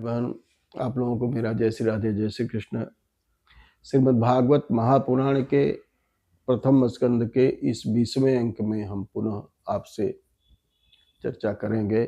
बहन, आप लोगों को मेरा जय श्री राधे, जय श्री कृष्ण। श्रीमद् भागवत महापुराण के प्रथम स्कंद के इस 20वें अंक में हम पुनः आपसे चर्चा करेंगे।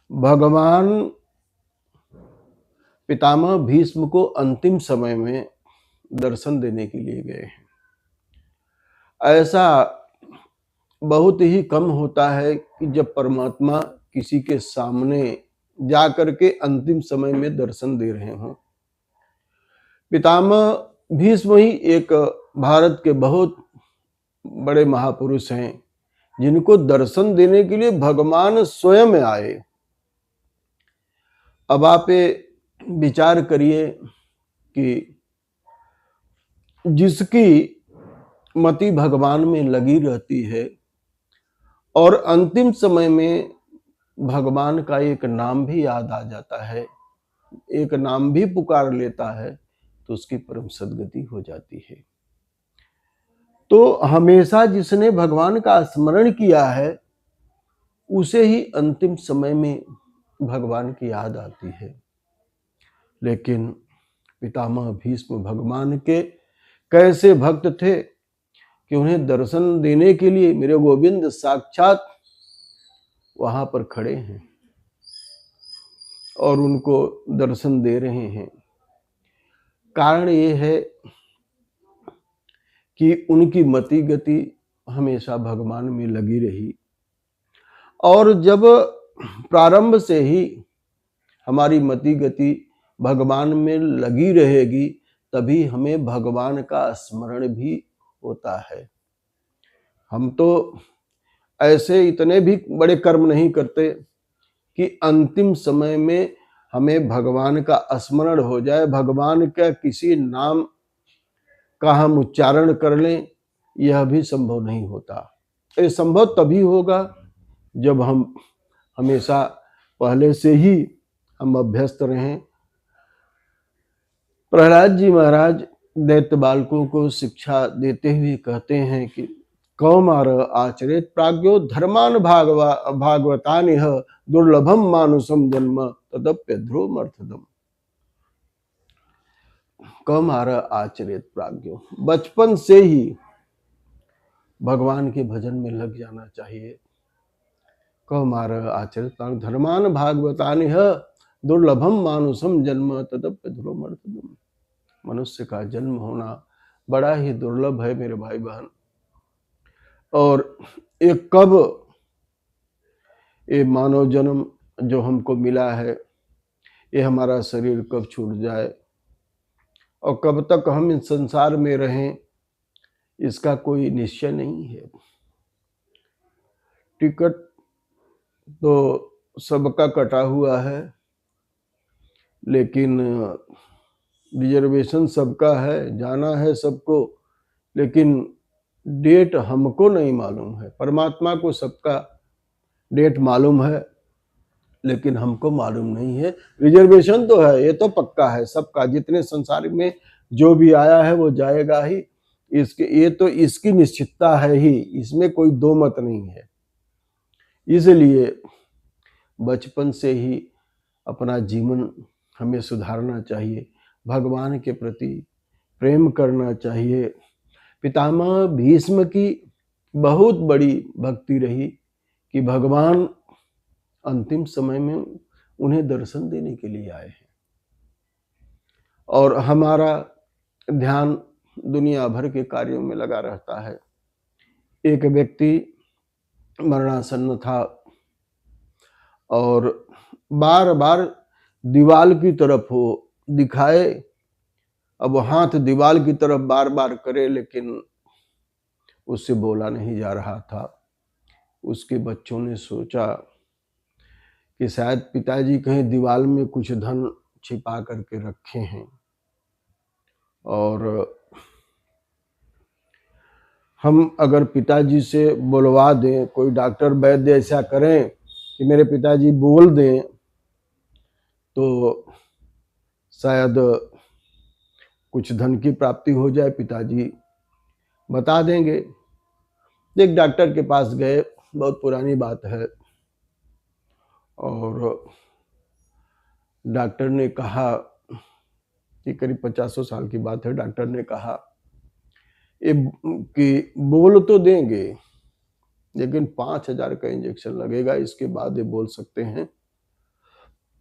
भगवान पितामह भीष्म को अंतिम समय में दर्शन देने के लिए गए हैं। ऐसा बहुत ही कम होता है कि जब परमात्मा किसी के सामने जा करके अंतिम समय में दर्शन दे रहे हों। पितामह भीष्म ही एक भारत के बहुत बड़े महापुरुष हैं जिनको दर्शन देने के लिए भगवान स्वयं आए। अब आप विचार करिए कि जिसकी मति भगवान में लगी रहती है और अंतिम समय में भगवान का एक नाम भी याद आ जाता है, एक नाम भी पुकार लेता है, तो उसकी परम सद्गति हो जाती है। तो हमेशा जिसने भगवान का स्मरण किया है उसे ही अंतिम समय में भगवान की याद आती है। लेकिन पितामह भीष्म भगवान के कैसे भक्त थे कि उन्हें दर्शन देने के लिए मेरे गोविंद साक्षात वहां पर खड़े हैं और उनको दर्शन दे रहे हैं। कारण ये है कि उनकी मति गति हमेशा भगवान में लगी रही, और जब प्रारंभ से ही हमारी मति गति भगवान में लगी रहेगी तभी हमें भगवान का स्मरण भी होता है। हम तो ऐसे इतने भी बड़े कर्म नहीं करते कि अंतिम समय में हमें भगवान का स्मरण हो जाए, भगवान का किसी नाम का हम उच्चारण कर लें, यह भी संभव नहीं होता। ये संभव तभी होगा जब हम हमेशा पहले से ही हम अभ्यस्त रहें। प्रहलाद जी महाराज दैत्य बालकों को शिक्षा देते हुए कहते हैं कि कौमार आचरेत प्राज्ञो धर्मान भागवतानि दुर्लभम मानुषम जन्म तदप्यध्रुवमर्थदम। कौमार आचरेत प्राज्ञो, बचपन से ही भगवान के भजन में लग जाना चाहिए। कौमार आचरित धर्मान भागवतानि दुर्लभम मानुषम जन्म तदप्यध्रुवमर्थदम। मनुष्य का जन्म होना बड़ा ही दुर्लभ है मेरे भाई बहन। और ये कब ये मानव जन्म जो हमको मिला है, ये हमारा शरीर कब छूट जाए और कब तक हम इस संसार में रहें, इसका कोई निश्चय नहीं है। टिकट तो सबका कटा हुआ है, लेकिन रिजर्वेशन सबका है, जाना है सबको, लेकिन डेट हमको नहीं मालूम है। परमात्मा को सबका डेट मालूम है, लेकिन हमको मालूम नहीं है। रिजर्वेशन तो है, ये तो पक्का है सबका, जितने संसार में जो भी आया है वो जाएगा ही। ये तो इसकी निश्चितता है ही, इसमें कोई दो मत नहीं है। इसलिए बचपन से ही अपना जीवन हमें सुधारना चाहिए, भगवान के प्रति प्रेम करना चाहिए। पितामह भीष्म की बहुत बड़ी भक्ति रही कि भगवान अंतिम समय में उन्हें दर्शन देने के लिए आए हैं। और हमारा ध्यान दुनिया भर के कार्यों में लगा रहता है। एक व्यक्ति मरणासन्न था और बार बार दीवाल की तरफ वो दिखाए, अब हाथ दीवाल की तरफ बार बार करे, लेकिन उससे बोला नहीं जा रहा था। उसके बच्चों ने सोचा कि शायद पिताजी कहीं दीवाल में कुछ धन छिपा करके रखे हैं, और हम अगर पिताजी से बुलवा दें, कोई डॉक्टर वैद्य ऐसा करें कि मेरे पिताजी बोल दें, तो शायद कुछ धन की प्राप्ति हो जाए, पिताजी बता देंगे। एक डॉक्टर के पास गए, बहुत पुरानी बात है, और डॉक्टर ने कहा कि करीब 50 साल की बात है, डॉक्टर ने कहा ये कि बोल तो देंगे लेकिन 5,000 का इंजेक्शन लगेगा, इसके बाद ये बोल सकते हैं।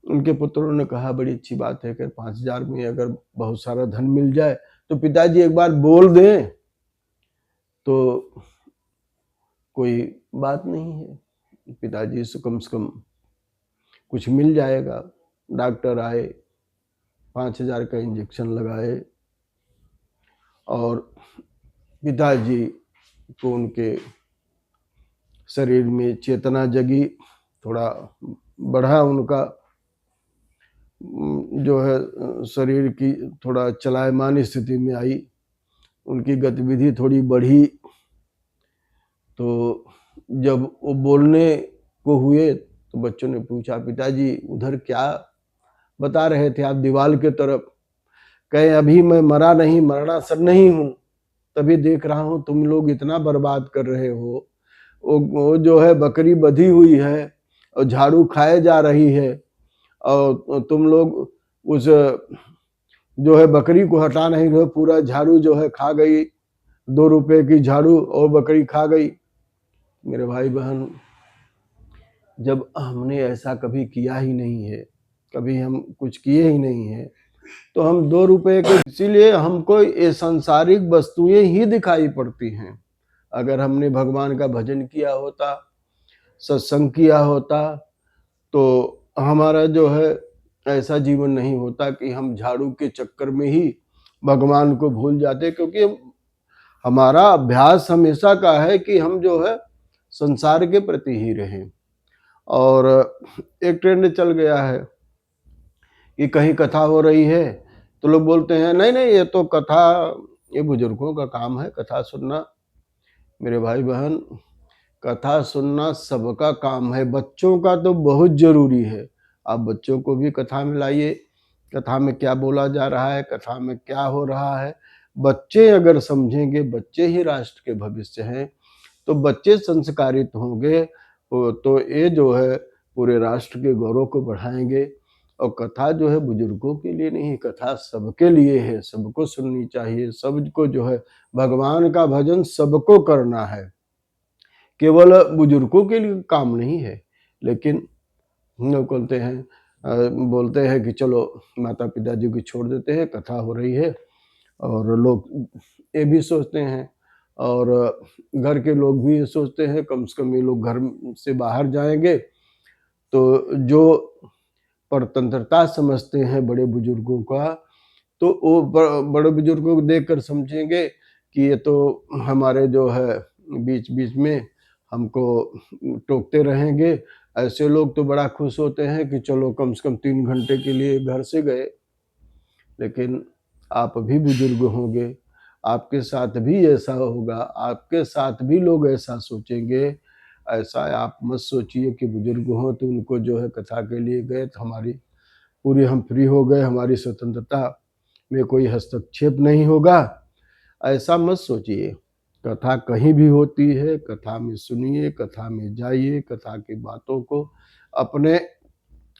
उनके पुत्रों ने कहा बड़ी अच्छी बात है कि 5,000 में अगर बहुत सारा धन मिल जाए तो पिताजी एक बार बोल दें तो कोई बात नहीं है, पिताजी से कम कुछ मिल जाएगा। डॉक्टर आए, 5,000 का इंजेक्शन लगाए और पिताजी को उनके शरीर में चेतना जगी, थोड़ा बढ़ा उनका जो है शरीर की थोड़ा चलायमान स्थिति में आई, उनकी गतिविधि थोड़ी बढ़ी। तो जब वो बोलने को हुए तो बच्चों ने पूछा पिताजी उधर क्या बता रहे थे आप दीवार के तरफ? कहे अभी मैं मरा नहीं, मरना सर नहीं हूँ, तभी देख रहा हूँ तुम लोग इतना बर्बाद कर रहे हो। वो जो है बकरी बधी हुई है और झाड़ू खाए जा रही है और तुम लोग उस जो है बकरी को हटा नहीं रहे, पूरा झाड़ू जो है खा गई, 2 रुपए की झाड़ू और बकरी खा गई। मेरे भाई बहन, जब हमने ऐसा कभी किया ही नहीं है, कभी हम कुछ किए ही नहीं है, तो हम 2 रुपए के, इसीलिए हमको ये सांसारिक वस्तुएं ही दिखाई पड़ती हैं। अगर हमने भगवान का भजन किया होता, सत्संग किया होता, तो हमारा जो है ऐसा जीवन नहीं होता कि हम झाड़ू के चक्कर में ही भगवान को भूल जाते, क्योंकि हमारा अभ्यास हमेशा का है कि हम जो है संसार के प्रति ही रहें। और एक ट्रेंड चल गया है कि कहीं कथा हो रही है तो लोग बोलते हैं नहीं नहीं ये तो कथा, ये बुजुर्गों का काम है कथा सुनना। मेरे भाई बहन, कथा सुनना सबका काम है, बच्चों का तो बहुत जरूरी है। आप बच्चों को भी कथा में लाइए, कथा में क्या बोला जा रहा है, कथा में क्या हो रहा है। बच्चे अगर समझेंगे, बच्चे ही राष्ट्र के भविष्य हैं, तो बच्चे संस्कारित होंगे तो ये जो है पूरे राष्ट्र के गौरव को बढ़ाएंगे। और कथा जो है बुजुर्गों के लिए नहीं, कथा सबके लिए है, सबको सुननी चाहिए, सबको जो है भगवान का भजन सबको करना है, केवल बुजुर्गों के लिए काम नहीं है। लेकिन हम लोग बोलते हैं कि चलो माता पिताजी को छोड़ देते हैं, कथा हो रही है, और लोग ये भी सोचते हैं और घर के लोग भी ये सोचते हैं कम से कम ये लोग घर से बाहर जाएंगे तो जो परतंत्रता समझते हैं बड़े बुजुर्गों का, तो वो बड़े बुजुर्गों को देखकर समझेंगे कि ये तो हमारे जो है बीच बीच में हमको टोकते रहेंगे। ऐसे लोग तो बड़ा खुश होते हैं कि चलो कम से कम 3 घंटे के लिए घर से गए। लेकिन आप भी बुजुर्ग होंगे, आपके साथ भी ऐसा होगा, आपके साथ भी लोग ऐसा सोचेंगे। ऐसा आप मत सोचिए कि बुजुर्ग हों तो उनको जो है कथा के लिए गए तो हमारी पूरी हम फ्री हो गए, हमारी स्वतंत्रता में कोई हस्तक्षेप नहीं होगा, ऐसा मत सोचिए। कथा कहीं भी होती है, कथा में सुनिए, कथा में जाइए, कथा की बातों को अपने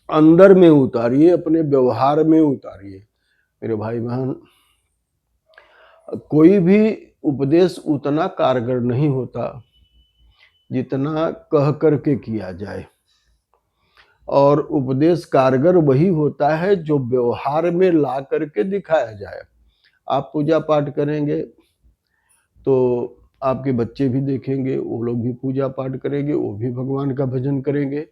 अंदर में उतारिए, अपने व्यवहार में उतारिए। मेरे भाई बहन, कोई भी उपदेश उतना कारगर नहीं होता जितना कह करके किया जाए, और उपदेश कारगर वही होता है जो व्यवहार में ला करके दिखाया जाए। आप पूजा पाठ करेंगे तो आपके बच्चे भी देखेंगे, वो लोग भी पूजा पाठ करेंगे, वो भी भगवान का भजन करेंगे।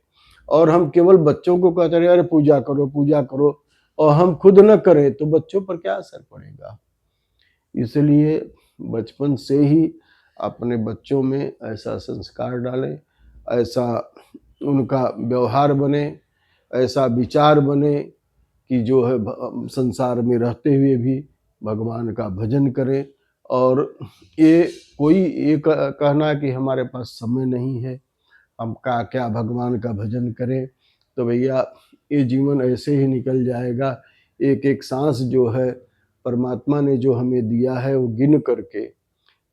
और हम केवल बच्चों को कहते रहे अरे पूजा करो पूजा करो, और हम खुद न करें तो बच्चों पर क्या असर पड़ेगा। इसलिए बचपन से ही अपने बच्चों में ऐसा संस्कार डालें, ऐसा उनका व्यवहार बने, ऐसा विचार बने कि जो है संसार में रहते हुए भी भगवान का भजन करें। और ये कोई ये कहना कि हमारे पास समय नहीं है, हम क्या भगवान का भजन करें, तो भैया ये जीवन ऐसे ही निकल जाएगा। एक एक सांस जो है परमात्मा ने जो हमें दिया है वो गिन करके,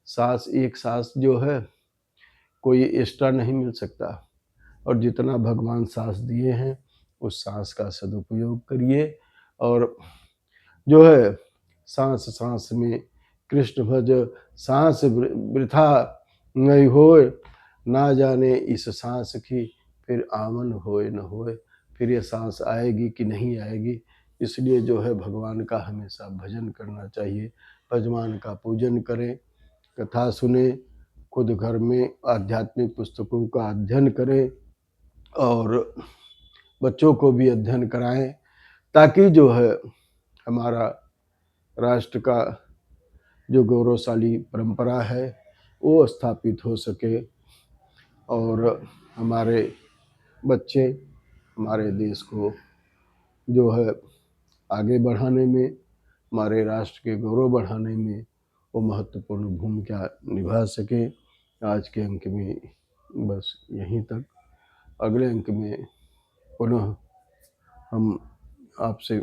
सांस एक सांस जो है कोई एक्स्ट्रा नहीं मिल सकता, और जितना भगवान सांस दिए हैं उस सांस का सदुपयोग करिए और जो है सांस-सांस में कृष्ण भज, सांस वृथा नहीं होए, ना जाने इस सांस की फिर आमन होए न होए। फिर ये सांस आएगी कि नहीं आएगी, इसलिए जो है भगवान का हमेशा भजन करना चाहिए। भगवान का पूजन करें, कथा सुने, खुद घर में आध्यात्मिक पुस्तकों का अध्ययन करें और बच्चों को भी अध्ययन कराएं, ताकि जो है हमारा राष्ट्र का जो गौरवशाली परंपरा है वो स्थापित हो सके और हमारे बच्चे हमारे देश को जो है आगे बढ़ाने में, हमारे राष्ट्र के गौरव बढ़ाने में वो महत्वपूर्ण भूमिका निभा सके। आज के अंक में बस यहीं तक। अगले अंक में पुनः हम आपसे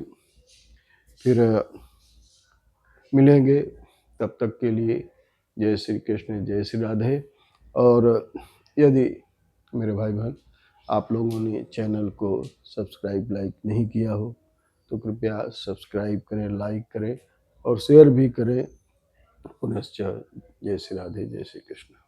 फिर मिलेंगे। तब तक के लिए जय श्री कृष्ण, जय श्री राधे। और यदि मेरे भाई बहन आप लोगों ने चैनल को सब्सक्राइब लाइक नहीं किया हो तो कृपया सब्सक्राइब करें, लाइक करें और शेयर भी करें। पुनश्च जय श्री राधे, जय श्री कृष्ण।